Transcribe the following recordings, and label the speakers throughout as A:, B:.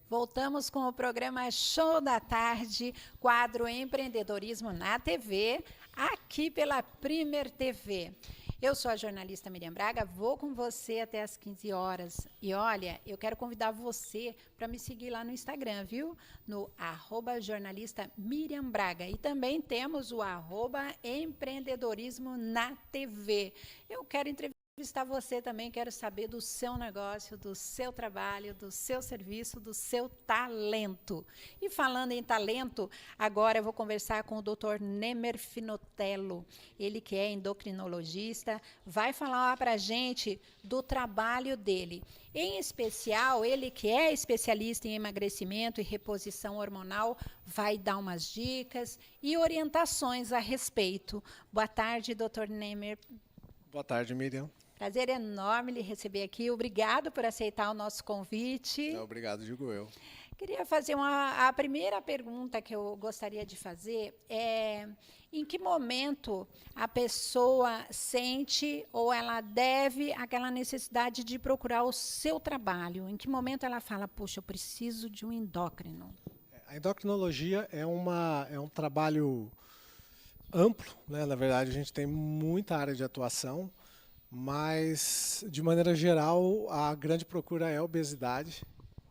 A: Voltamos com o programa Show da Tarde, quadro Empreendedorismo na TV, aqui pela Primer TV. Eu sou a jornalista Miriam Braga, vou com você até às 15 horas. E olha, eu quero convidar você para me seguir lá no Instagram, viu? No @jornalista Miriam Braga. E também temos o @empreendedorismo na TV. Eu quero entrevistar você também, quero saber do seu negócio, do seu trabalho, do seu serviço, do seu talento. E falando em talento, agora eu vou conversar com o Dr. Nemer Finotello, ele que é endocrinologista, vai falar para a gente do trabalho dele. Em especial, ele que é especialista em emagrecimento e reposição hormonal, vai dar umas dicas e orientações a respeito. Boa tarde, Dr. Nemer.
B: Boa tarde, Miriam.
A: Prazer enorme lhe receber aqui. Obrigado por aceitar o nosso convite.
B: Obrigado, digo eu.
A: Queria fazer a primeira pergunta que eu gostaria de fazer é: em que momento a pessoa sente ou ela deve aquela necessidade de procurar o seu trabalho? Em que momento ela fala, puxa, eu preciso de um endócrino?
B: A endocrinologia é um trabalho amplo, né? Na verdade, a gente tem muita área de atuação, mas, de maneira geral, a grande procura é a obesidade,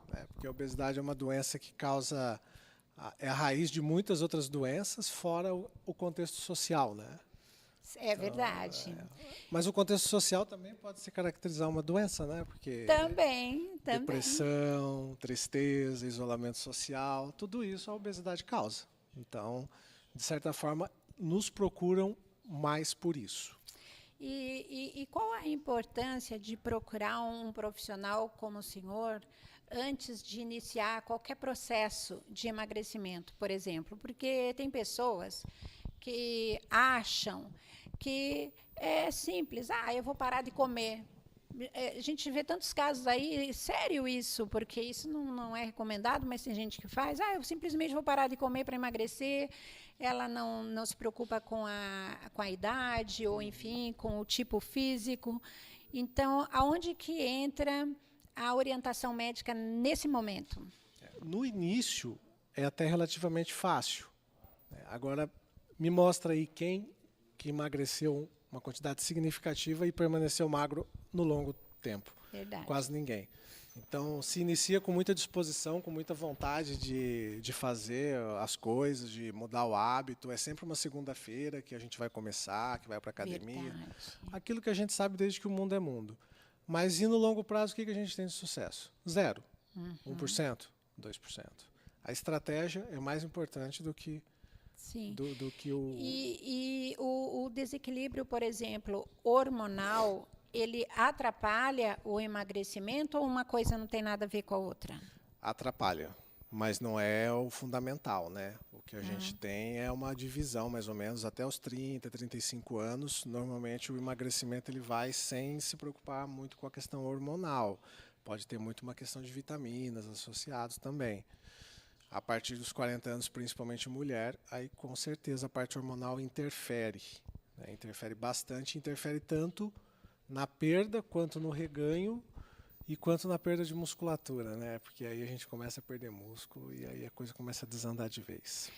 B: né? Porque a obesidade é uma doença que causa, é a raiz de muitas outras doenças, fora o contexto social, né?
A: É verdade.
B: Mas o contexto social também pode se caracterizar uma doença, né? Porque
A: Também.
B: Depressão, tristeza, isolamento social, tudo isso a obesidade causa. Então, de certa forma, nos procuram mais por isso.
A: E qual a importância de procurar um profissional como o senhor antes de iniciar qualquer processo de emagrecimento, por exemplo? Porque tem pessoas que acham que é simples, eu vou parar de comer. A gente vê tantos casos aí, sério isso, porque isso não é recomendado, mas tem gente que faz, eu simplesmente vou parar de comer para emagrecer. Ela não se preocupa com a idade, ou enfim, com o tipo físico. Então, aonde que entra a orientação médica nesse momento?
B: No início, é até relativamente fácil. Agora, me mostra aí quem que emagreceu uma quantidade significativa e permaneceu magro no longo tempo.
A: Verdade.
B: Quase ninguém. Então, se inicia com muita disposição, com muita vontade de fazer as coisas, de mudar o hábito. É sempre uma segunda-feira que a gente vai começar, que vai para a academia.
A: Verdade.
B: Aquilo que a gente sabe desde que o mundo é mundo. Mas e no longo prazo, o que a gente tem de sucesso? 0. 1%, 2%. A estratégia é mais importante do que,
A: sim,
B: do que o...
A: E o desequilíbrio, por exemplo, hormonal, ele atrapalha o emagrecimento ou uma coisa não tem nada a ver com a outra?
B: Atrapalha, mas não é o fundamental, né? O que a gente tem é uma divisão, mais ou menos, até os 30, 35 anos. Normalmente o emagrecimento ele vai sem se preocupar muito com a questão hormonal. Pode ter muito uma questão de vitaminas associados também. A partir dos 40 anos, principalmente mulher, aí com certeza a parte hormonal interfere, né? Interfere bastante, interfere tanto na perda quanto no reganho e quanto na perda de musculatura, né? Porque aí a gente começa a perder músculo e aí a coisa começa a desandar de vez.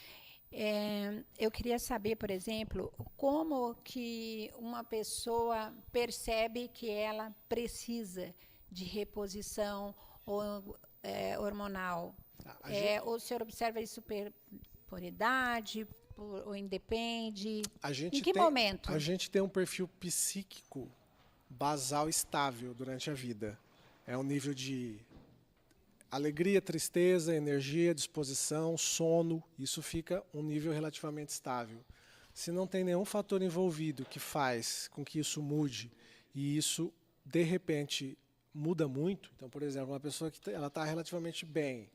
A: Eu queria saber, por exemplo, como que uma pessoa percebe que ela precisa de reposição hormonal. O senhor observa isso por idade, ou independe? Em que momento?
B: A gente tem um perfil psíquico basal estável durante a vida. É um nível de alegria, tristeza, energia, disposição, sono. Isso fica um nível relativamente estável. Se não tem nenhum fator envolvido que faz com que isso mude e isso, de repente, muda muito. Então, por exemplo, uma pessoa que ela está relativamente bem,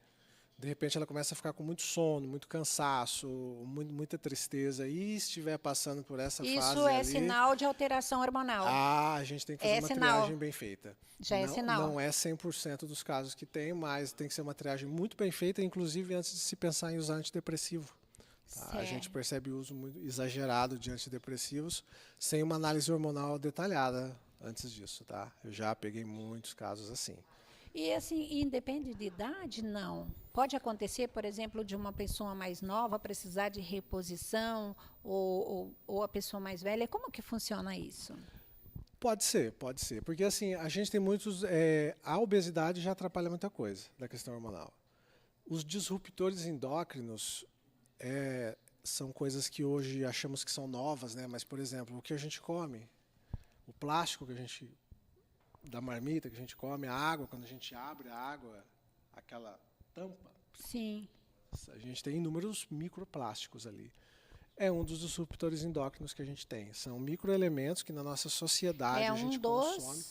B: de repente ela começa a ficar com muito sono, muito cansaço, muita tristeza, e estiver passando por essa fase
A: Isso é sinal de alteração hormonal.
B: A gente tem que fazer uma triagem bem feita.
A: Já é sinal.
B: Não é 100% dos casos que tem, mas tem que ser uma triagem muito bem feita, inclusive antes de se pensar em usar antidepressivo. Tá? A gente percebe o uso muito exagerado de antidepressivos sem uma análise hormonal detalhada antes disso. Tá? Eu já peguei muitos casos assim.
A: E assim, independe de idade, não. Pode acontecer, por exemplo, de uma pessoa mais nova precisar de reposição ou a pessoa mais velha. Como que funciona isso?
B: Pode ser, pode ser. Porque assim, a gente tem muitos. A obesidade já atrapalha muita coisa da questão hormonal. Os disruptores endócrinos são coisas que hoje achamos que são novas, né? Mas, por exemplo, o que a gente come, o plástico que a gente da marmita que a gente come, a água, quando a gente abre a água, aquela tampa,
A: Sim.
B: a gente tem inúmeros microplásticos ali. É um dos disruptores endócrinos que a gente tem. São microelementos que na nossa sociedade a gente consome.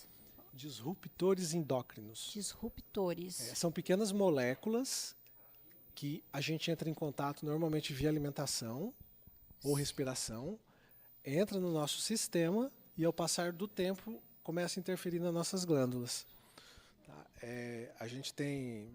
B: Disruptores endócrinos.
A: Disruptores.
B: São pequenas moléculas que a gente entra em contato normalmente via alimentação ou respiração, entra no nosso sistema e ao passar do tempo começa a interferir nas nossas glândulas. Tá? A gente tem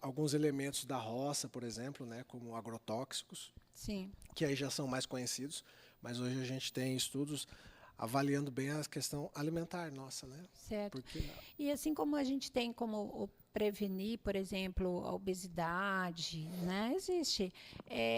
B: alguns elementos da roça, por exemplo, né, como agrotóxicos,
A: Sim.
B: que aí já são mais conhecidos, mas hoje a gente tem estudos avaliando bem a questão alimentar nossa, né?
A: Certo.
B: Porque,
A: e assim como a gente tem como prevenir, por exemplo, a obesidade, né?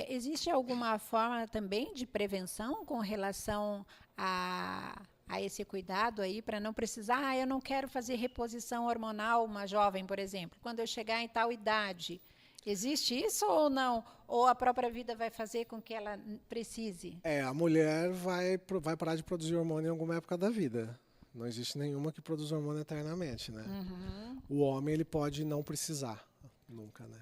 A: Existe alguma forma também de prevenção com relação a esse cuidado aí, para não precisar, eu não quero fazer reposição hormonal, uma jovem, por exemplo, quando eu chegar em tal idade. Existe isso ou não? Ou a própria vida vai fazer com que ela precise?
B: a mulher vai parar de produzir hormônio em alguma época da vida. Não existe nenhuma que produz hormônio eternamente, né?
A: Uhum.
B: O homem ele pode não precisar, nunca, né?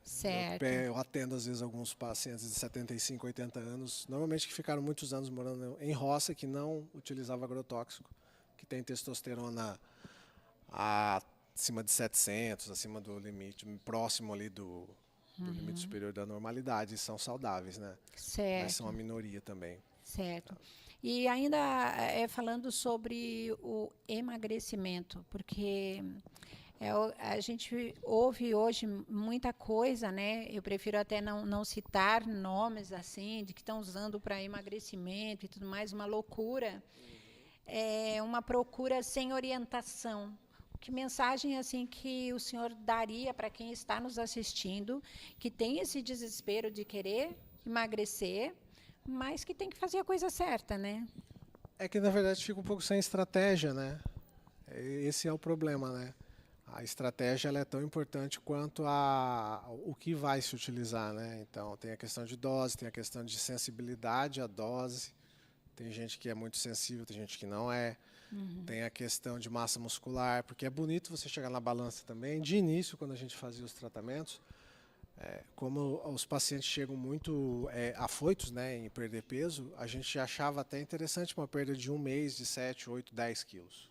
A: Certo.
B: Eu atendo às vezes alguns pacientes de 75, 80 anos, normalmente que ficaram muitos anos morando em roça, que não utilizava agrotóxico, que tem testosterona acima de 700, acima do limite, próximo ali do limite superior da normalidade, e são saudáveis, né?
A: Certo.
B: Mas são a minoria também.
A: Certo. E ainda falando sobre o emagrecimento, porque a gente ouve hoje muita coisa, né? Eu prefiro até não citar nomes assim, de que estão usando para emagrecimento e tudo mais, uma loucura. É uma procura sem orientação. Que mensagem assim que o senhor daria para quem está nos assistindo, que tem esse desespero de querer emagrecer, mas que tem que fazer a coisa certa, né?
B: É que, na verdade, fica um pouco sem estratégia, né? Esse é o problema, né? A estratégia ela é tão importante quanto o que vai se utilizar, né? Então, tem a questão de dose, tem a questão de sensibilidade à dose. Tem gente que é muito sensível, tem gente que não é. Tem a questão de massa muscular, porque é bonito você chegar na balança também. De início, quando a gente fazia os tratamentos, como os pacientes chegam muito afoitos, né, em perder peso, a gente achava até interessante uma perda de um mês de 7, 8, 10 quilos.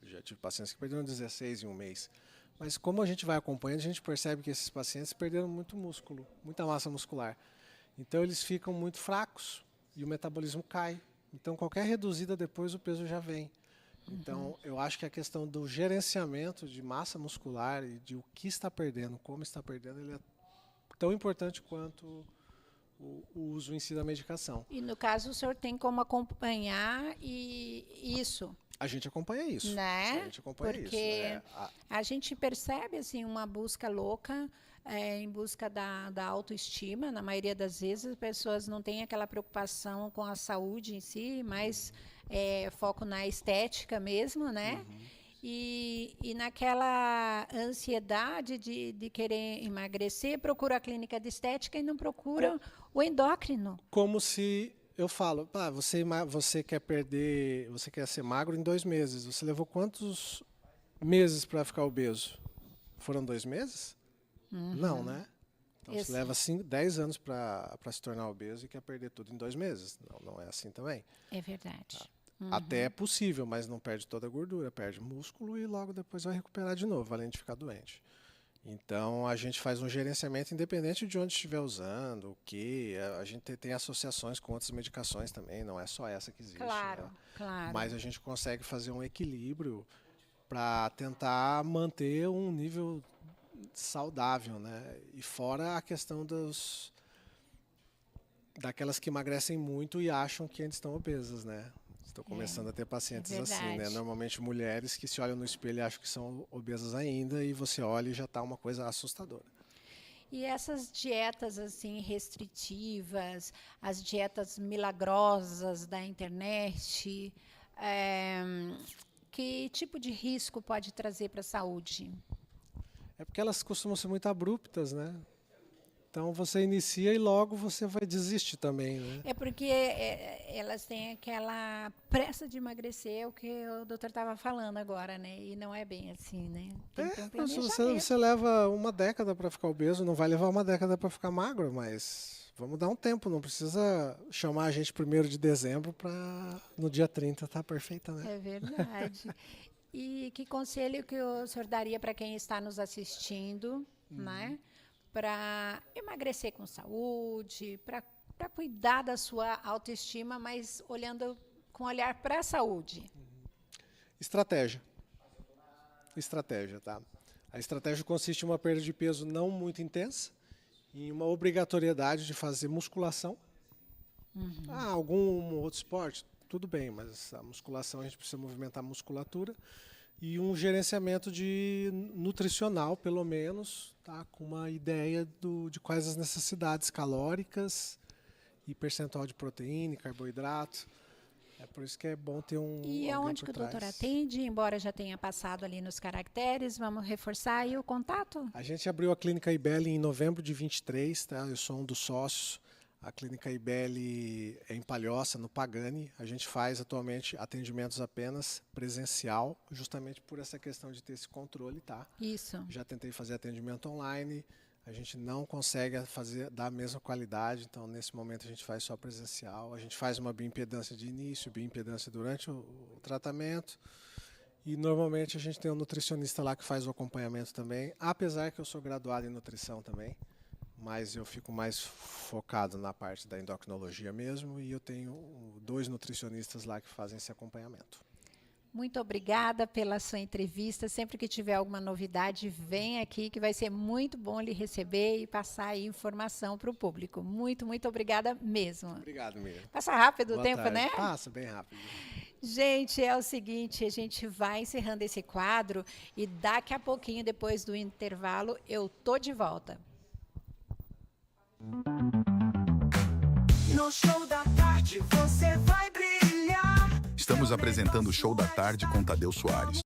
B: Eu já tive pacientes que perderam 16 em um mês. Mas como a gente vai acompanhando, a gente percebe que esses pacientes perderam muito músculo, muita massa muscular. Então eles ficam muito fracos e o metabolismo cai. Então qualquer reduzida depois o peso já vem. Então eu acho que a questão do gerenciamento de massa muscular e de o que está perdendo, como está perdendo, ele é tão importante quanto o uso em si da medicação.
A: E no caso o senhor tem como acompanhar isso?
B: A gente acompanha isso.
A: Né?
B: A gente acompanha
A: porque
B: isso.
A: a gente percebe assim uma busca louca em busca da autoestima. Na maioria das vezes as pessoas não têm aquela preocupação com a saúde em si, mas foco na estética mesmo, né? E naquela ansiedade de querer emagrecer, procura a clínica de estética e não procura o endócrino.
B: Como se eu falo, você quer perder, você quer ser magro em 2 meses. Você levou quantos meses para ficar obeso? Foram 2 meses? Não, né? Então você leva 10 anos para se tornar obeso e quer perder tudo em 2 meses. Não é assim também.
A: É verdade.
B: Até é possível, mas não perde toda a gordura, perde músculo e logo depois vai recuperar de novo, além de ficar doente. Então a gente faz um gerenciamento independente de onde estiver usando, o que. A gente tem associações com outras medicações também, não é só essa que existe.
A: Claro,
B: né?
A: claro.
B: Mas a gente consegue fazer um equilíbrio para tentar manter um nível saudável, né? E fora a questão daquelas que emagrecem muito e acham que ainda estão obesas, né? Estou começando a ter pacientes
A: é
B: assim, né?
A: verdade.
B: Normalmente mulheres que se olham no espelho e acham que são obesas ainda, e você olha e já está uma coisa assustadora.
A: E essas dietas assim restritivas, as dietas milagrosas da internet, que tipo de risco pode trazer para a saúde?
B: É porque elas costumam ser muito abruptas, né? Então você inicia e logo você vai desistir também, né?
A: É porque elas têm aquela pressa de emagrecer, o que o doutor estava falando agora, né? E não é bem assim, né? Tem que ter um
B: Mas
A: planejamento.
B: você leva uma década para ficar obeso, não vai levar uma década para ficar magro, mas vamos dar um tempo, não precisa chamar a gente 1º de dezembro para no dia 30 estar perfeita, né?
A: É verdade. E que conselho que o senhor daria para quem está nos assistindo, né? Para emagrecer com saúde, para cuidar da sua autoestima, mas olhando com olhar para a saúde.
B: Estratégia. Estratégia, tá? A estratégia consiste em uma perda de peso não muito intensa, em uma obrigatoriedade de fazer musculação. Algum outro esporte? Tudo bem, mas a musculação a gente precisa movimentar a musculatura. E um gerenciamento nutricional, pelo menos, tá? Com uma ideia de quais as necessidades calóricas e percentual de proteína e carboidrato. É por isso que é bom ter
A: E
B: alguém
A: aonde
B: por
A: que o doutor
B: trás.
A: atende? Embora já tenha passado ali nos caracteres, vamos reforçar aí o contato?
B: A gente abriu a Clínica Ibelli em novembro de 23, tá? Eu sou um dos sócios. A Clínica Ibelli é em Palhoça, no Pagani. A gente faz atualmente atendimentos apenas presencial, justamente por essa questão de ter esse controle, tá?
A: Isso.
B: Já tentei fazer atendimento online, a gente não consegue dar a mesma qualidade, então nesse momento a gente faz só presencial. A gente faz uma bioimpedância de início, bioimpedância durante o tratamento. E normalmente a gente tem um nutricionista lá que faz o acompanhamento também, apesar que eu sou graduado em nutrição também. Mas eu fico mais focado na parte da endocrinologia mesmo, e eu tenho 2 nutricionistas lá que fazem esse acompanhamento.
A: Muito obrigada pela sua entrevista. Sempre que tiver alguma novidade, vem aqui, que vai ser muito bom lhe receber e passar aí informação para o público. Muito, muito obrigada mesmo.
B: Obrigado, Miriam.
A: Passa rápido
B: Boa
A: o tempo,
B: tarde.
A: né?
B: Passa bem rápido.
A: Gente, é o seguinte, a gente vai encerrando esse quadro e daqui a pouquinho, depois do intervalo, eu tô de volta.
C: No Show da Tarde você vai brilhar.
D: Estamos apresentando o Show da Tarde com Tadeu Soares.